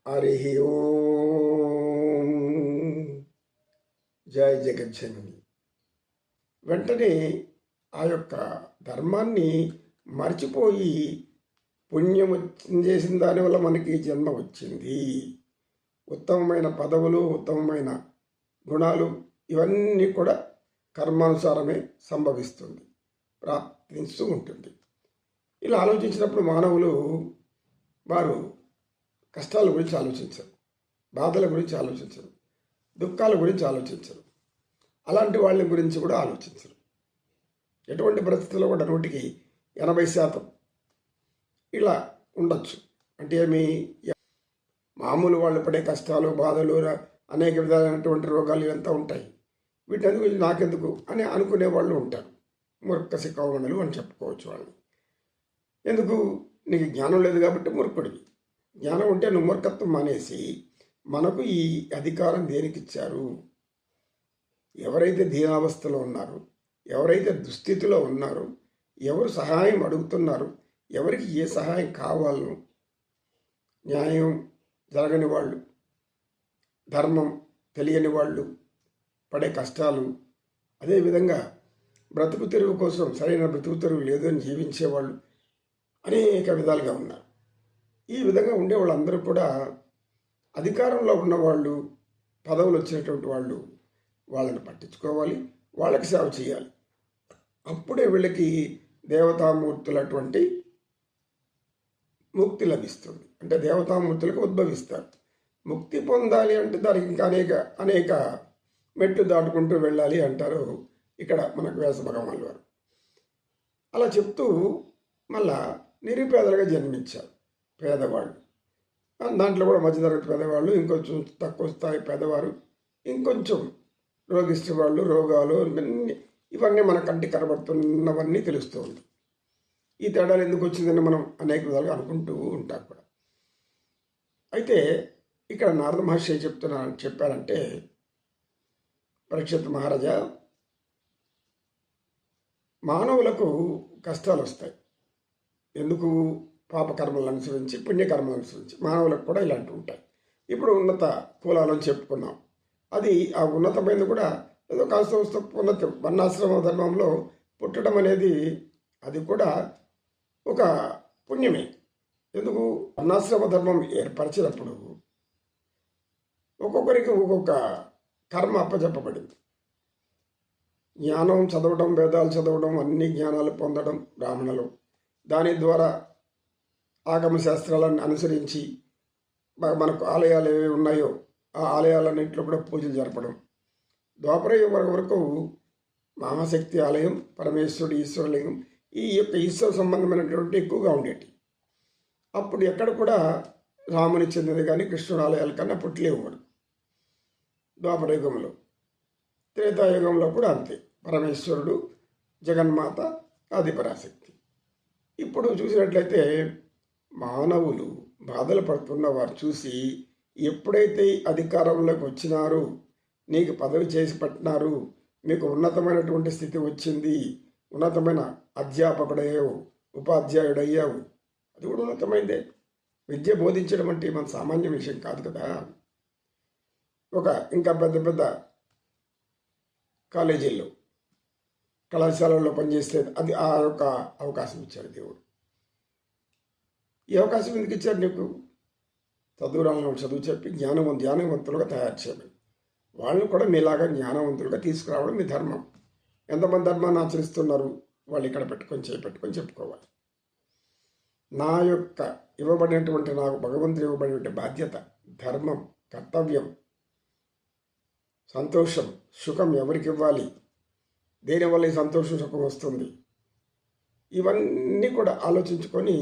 హరి ఓం. జయ జగజ్జనని. వెంటనే ఆ యొక్క ధర్మాన్ని మర్చిపోయి పుణ్యం చేసిన దానివల్ల మనకి జన్మ వచ్చింది, ఉత్తమమైన పదవులు, ఉత్తమమైన గుణాలు, ఇవన్నీ కూడా కర్మానుసారమే సంభవిస్తుంది, ప్రాప్తిస్తూ ఉంటుంది. ఇలా ఆలోచించినప్పుడు మానవులు వారు కష్టాల గురించి ఆలోచించరు, బాధల గురించి ఆలోచించరు, దుఃఖాల గురించి ఆలోచించరు, అలాంటి వాళ్ళ గురించి కూడా ఆలోచించరు. ఎటువంటి పరిస్థితుల్లో కూడా 80% ఇలా ఉండొచ్చు. అంటే ఏమి, మామూలు వాళ్ళు పడే కష్టాలు, బాధలు, అనేక విధాలైనటువంటి రోగాలు ఇవంతా ఉంటాయి. వీటన్నిటి గురించి నాకెందుకు అని అనుకునే వాళ్ళు ఉంటారు. మూర్ఖ సిక్కవమణులు అని చెప్పుకోవచ్చు వాళ్ళని. ఎందుకు? నీకు జ్ఞానం లేదు కాబట్టి మూర్ఖుడివి. జ్ఞానం ఉంటే నువ్వు మూర్ఖత్వం మానేసి, మనకు ఈ అధికారం దేనికి ఇచ్చారు? ఎవరైతే దీనావస్థలో ఉన్నారో, ఎవరైతే దుస్థితిలో ఉన్నారో, ఎవరు సహాయం అడుగుతున్నారు, ఎవరికి ఏ సహాయం కావాలో, న్యాయం జరగని వాళ్ళు, ధర్మం తెలియని వాళ్ళు పడే కష్టాలు, అదేవిధంగా బ్రతుకు తెరువు కోసం సరైన బ్రతుకు తెరువు లేదని జీవించేవాళ్ళు అనేక విధాలుగా ఉన్నారు. ఈ విధంగా ఉండే వాళ్ళందరూ కూడా అధికారంలో ఉన్నవాళ్ళు, పదవులు వచ్చినటువంటి వాళ్ళు వాళ్ళని పట్టించుకోవాలి, వాళ్ళకి సేవ చేయాలి. అప్పుడే వీళ్ళకి దేవతామూర్తులటువంటి ముక్తి లభిస్తుంది. అంటే దేవతామూర్తులకు ఉద్భవిస్తారు. ముక్తి పొందాలి అంటే దానికి ఇంకా అనేక మెట్లు దాటుకుంటూ వెళ్ళాలి అంటారు ఇక్కడ మనకు వ్యాస భగవానుల వారు. అలా చెప్తూ మళ్ళా నిరుపేదలుగా జన్మించారు పేదవాళ్ళు. దాంట్లో కూడా మధ్యతరగతి పేదవాళ్ళు, ఇంకొంచెం తక్కువ స్థాయి పేదవారు, ఇంకొంచెం రోగిష్టి వాళ్ళు, రోగాలు, ఇవన్నీ మన కంటికి కనబడుతున్నవన్నీ తెలుస్తూ ఉంది. ఈ తేడాలు ఎందుకు వచ్చిందని మనం అనేక విధాలుగా అనుకుంటూ ఉంటాం కూడా. అయితే ఇక్కడ నారద మహర్షి చెప్పారంటే, పరీక్షిత్ మహారాజా, మానవులకు కష్టాలు వస్తాయి. ఎందుకు? పాపకర్మలను అనుసరించి, పుణ్యకర్మలను అనుసరించి మానవులకు కూడా ఇలాంటివి ఉంటాయి. ఇప్పుడు ఉన్నత కులాలను చెప్పుకున్నాం. అది ఆ ఉన్నతమైనది కూడా ఏదో కాస్త ఉన్నత వర్ణాశ్రమ ధర్మంలో పుట్టడం అనేది అది కూడా ఒక పుణ్యమే. ఎందుకు? వర్ణాశ్రమ ధర్మం ఏర్పరిచినప్పుడు ఒక్కొక్కరికి ఒక్కొక్క కర్మ అప్పచెప్పబడింది. జ్ఞానం చదవడం, వేదాలు చదవడం, అన్ని జ్ఞానాలు పొందడం బ్రాహ్మణులు, దాని ద్వారా ఆగమ శాస్త్రాలను అనుసరించి మనకు ఆలయాలు ఏవి ఉన్నాయో ఆ ఆలయాలన్నింటిలో కూడా పూజలు జరపడం. ద్వాపరయుగం వరకు మహాశక్తి ఆలయం, పరమేశ్వరుడు, ఈశ్వరలింగం, ఈ యొక్క ఈశ్వర సంబంధమైనటువంటి ఎక్కువగా ఉండేటి. అప్పుడు ఎక్కడ కూడా రాముని చెందినది కానీ కృష్ణుడు ఆలయాల కన్నా పుట్టలేవు మనకు. ద్వాపరయుగంలో, త్రేతాయుగంలో కూడా అంతే, పరమేశ్వరుడు, జగన్మాత, ఆదిపరాశక్తి. ఇప్పుడు చూసినట్లయితే మానవులు బాధలు పడుతున్న వారు చూసి, ఎప్పుడైతే అధికారంలోకి వచ్చినారు, నీకు పదవి చేసి పట్టినారు, మీకు ఉన్నతమైనటువంటి స్థితి వచ్చింది, ఉన్నతమైన అధ్యాపకుడయ్యావు, ఉపాధ్యాయుడయ్యావు, అది కూడా ఉన్నతమైందే. విద్య బోధించడం అంటే మన సామాన్య విషయం కాదు కదా. ఇంకా పెద్ద పెద్ద కాలేజీల్లో, కళాశాలల్లో పనిచేస్తే అది ఆ యొక్క అవకాశం ఇచ్చాడు దేవుడు. ఈ అవకాశం ఎందుకు ఇచ్చారు నీకు? చదువురాలను చదువు చెప్పి జ్ఞానవంతులుగా తయారు చేయమని. వాళ్ళని కూడా మీలాగా జ్ఞానవంతులుగా తీసుకురావడం మీ ధర్మం. ఎంతమంది ధర్మాన్ని ఆచరిస్తున్నారు? వాళ్ళు ఇక్కడ చేపెట్టుకొని చెప్పుకోవాలి. నా యొక్క ఇవ్వబడినటువంటి, నాకు భగవంతుడు ఇవ్వబడినటువంటి బాధ్యత, ధర్మం, కర్తవ్యం, సంతోషం, సుఖం ఎవరికి ఇవ్వాలి, దేనివల్ల ఈ సంతోషం, సుఖం వస్తుంది, ఇవన్నీ కూడా ఆలోచించుకొని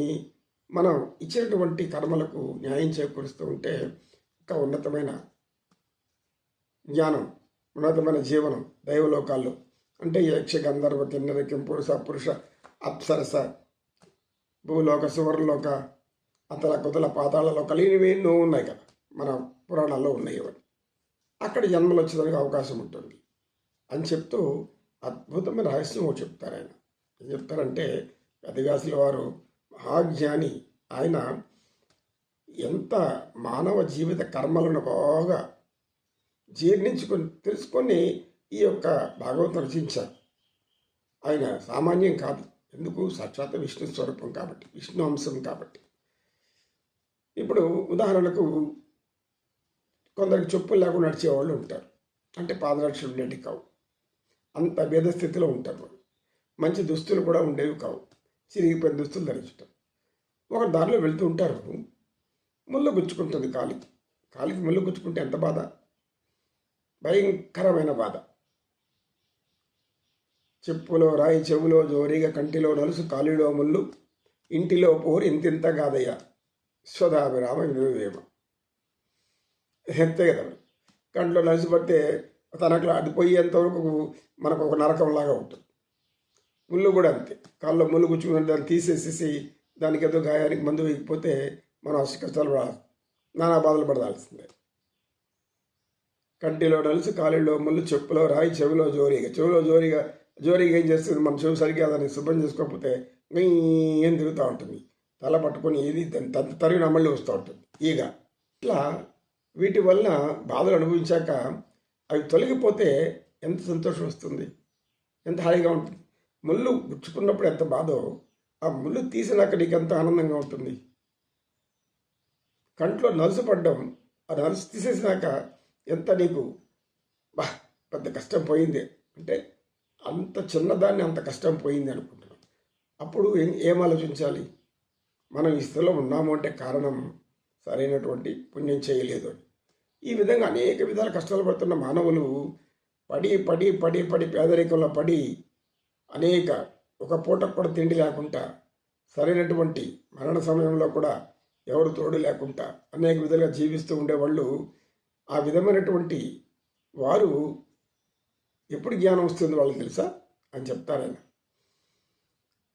మనం ఇచ్చినటువంటి కర్మలకు న్యాయం చేకూరుస్తూ ఉంటే ఒక ఉన్నతమైన జ్ఞానం, ఉన్నతమైన జీవనం దైవలోకాల్లో, అంటే యక్ష గంధర్వ కిన్నెర పురుష అప్సరస భూలోక సువర్లోక అతల కుతల పాతాళలో కలిగినవి ఎన్నో ఉన్నాయి కదా, మన పురాణాల్లో ఉన్నాయి. ఇవన్నీ అక్కడ జన్మలు వచ్చేదానికి అవకాశం ఉంటుంది అని చెప్తూ అద్భుతమైన రహస్యం చెప్తారు. ఆయన ఏం చెప్తారంటే, వేదవ్యాసుల వారు మహాజ్ఞాని. ఆయన ఎంత మానవ జీవిత కర్మలను బాగా జీర్ణించుకొని తెలుసుకొని ఈ యొక్క భాగవతం రచించారు. ఆయన సామాన్యం కాదు. ఎందుకు? సాక్షాత్ విష్ణు స్వరూపం కాబట్టి, విష్ణు అంశం కాబట్టి. ఇప్పుడు ఉదాహరణకు కొందరికి చెప్పులు లేకుండా నడిచేవాళ్ళు ఉంటారు. అంటే పాదరక్షలు ఉండేవి కావు. అంత భేద స్థితిలో ఉంటారు వాళ్ళు. మంచి దుస్తులు కూడా ఉండేవి కావు. చిరిగిపోయిన దుస్తులు ధరించటం. ఒక దారిలో వెళ్తూ ఉంటారు. ముళ్ళు గుచ్చుకుంటుంది కాలికి. కాలికి ముళ్ళు గుచ్చుకుంటే ఎంత బాధ! భయంకరమైన బాధ. చెప్పులో రాయి, చెవులో జోరిగా, కంటిలో నలుసు, కాలిలో ముళ్ళు, ఇంటిలో పోరు ఇంతింత గాదయ్య, విశ్వదాభిరామ వినువేమ. అంతే కదా. కంట్లో నలిసి పడితే తనకు అది పోయేంతవరకు మనకు ఒక నరకంలాగా ఉంటుంది. ముళ్ళు కూడా అంతే. కాళ్ళలో ముళ్ళు గుచ్చుకుని దాన్ని తీసేసేసి దానికి ఏదో గాయానికి మందు వేయకపోతే మనం అష్ట కష్టాలు పడాలి, నానా బాధలు పడాల్సిందే. కంటిలో నలుసు, కాలిలో ముళ్ళు, చెప్పులో రాయి, చెవిలో జోరిగా. చెవిలో జోరిగా ఏం చేస్తుంది? మన చెవి సరిగ్గా దాన్ని శుభ్రం చేసుకోకపోతే ఏం తిరుగుతూ ఉంటుంది. తల పట్టుకొని ఏది తరిగిన మళ్ళీ వస్తూ ఉంటుంది ఈగ. ఇట్లా వీటి వలన బాధలు అనుభవించాక అవి తొలగిపోతే ఎంత సంతోషం వస్తుంది, ఎంత హాయిగా ఉంటుంది. ముళ్ళు గుచ్చుకున్నప్పుడు ఎంత బాధో ఆ ముళ్ళు తీసినాక నీకు ఎంత ఆనందంగా ఉంటుంది. కంట్లో నలుసు పడ్డం, ఆ నలుసు తీసేసినాక ఎంత నీకు బా పెద్ద కష్టం పోయింది అంటే అంత చిన్నదాన్ని అంత కష్టం పోయింది అనుకుంటున్నాం. అప్పుడు ఏం ఆలోచించాలి? మనం ఈ స్థితిలో ఉన్నాము అంటే కారణం సరైనటువంటి పుణ్యం చేయలేదు అని. ఈ విధంగా అనేక విధాల కష్టాలు పడుతున్న మానవులు పడి పేదరికంలో పడి అనేక ఒక పూటకు కూడా తిండి లేకుండా, సరైనటువంటి మరణ సమయంలో కూడా ఎవరు తోడు లేకుండా అనేక విధాలుగా జీవిస్తూ ఉండేవాళ్ళు. ఆ విధమైనటువంటి వారు ఎప్పుడు జ్ఞానం వస్తుంది వాళ్ళకి తెలుసా అని చెప్తారాయన.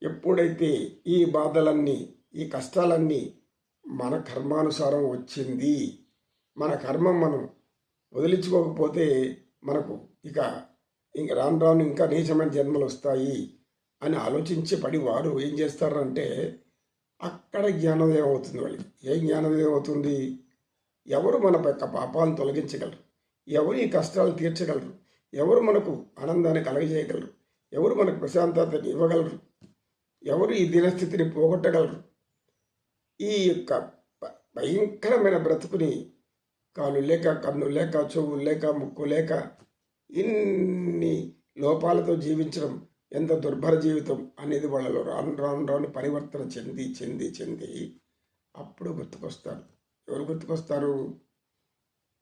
ఎప్పుడైతే ఈ బాధలన్నీ, ఈ కష్టాలన్నీ మన కర్మానుసారం వచ్చింది, మన కర్మం మనం వదిలించుకోకపోతే మనకు ఇంక రాను ఇంకా నీచమైన జన్మలు వస్తాయి అని ఆలోచించి పడి వారు ఏం చేస్తారంటే అక్కడ జ్ఞానోదయం అవుతుంది వాళ్ళకి. ఏ జ్ఞానోదయం అవుతుంది? ఎవరు మన యొక్క పాపాలను తొలగించగలరు? ఎవరు ఈ కష్టాలు తీర్చగలరు? ఎవరు మనకు ఆనందాన్ని కలగజేయగలరు? ఎవరు మనకు ప్రశాంతతని ఇవ్వగలరు? ఎవరు ఈ దినస్థితిని పోగొట్టగలరు? ఈ యొక్క భయంకరమైన బ్రతుకుని కాలు లేక, కన్ను లేక, చెవులు లేక, ముక్కు లేక ఇన్ని లోపాలతో జీవించడం ఎంత దుర్భర జీవితం అనేది వాళ్ళలో రాను పరివర్తన చెంది అప్పుడు గుర్తుకొస్తారు. ఎవరు గుర్తుకొస్తారు?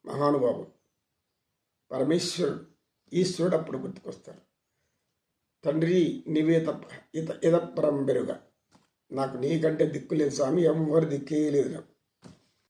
మహానుభావుడు పరమేశ్వరుడు, ఈశ్వరుడు అప్పుడు గుర్తుకొస్తారు. తండ్రి నీవే తప్ప ఇదపరం బెరుగా, నాకు నీకంటే దిక్కు లేదు స్వామి, ఎవరు దిక్కే లేదు నాకు.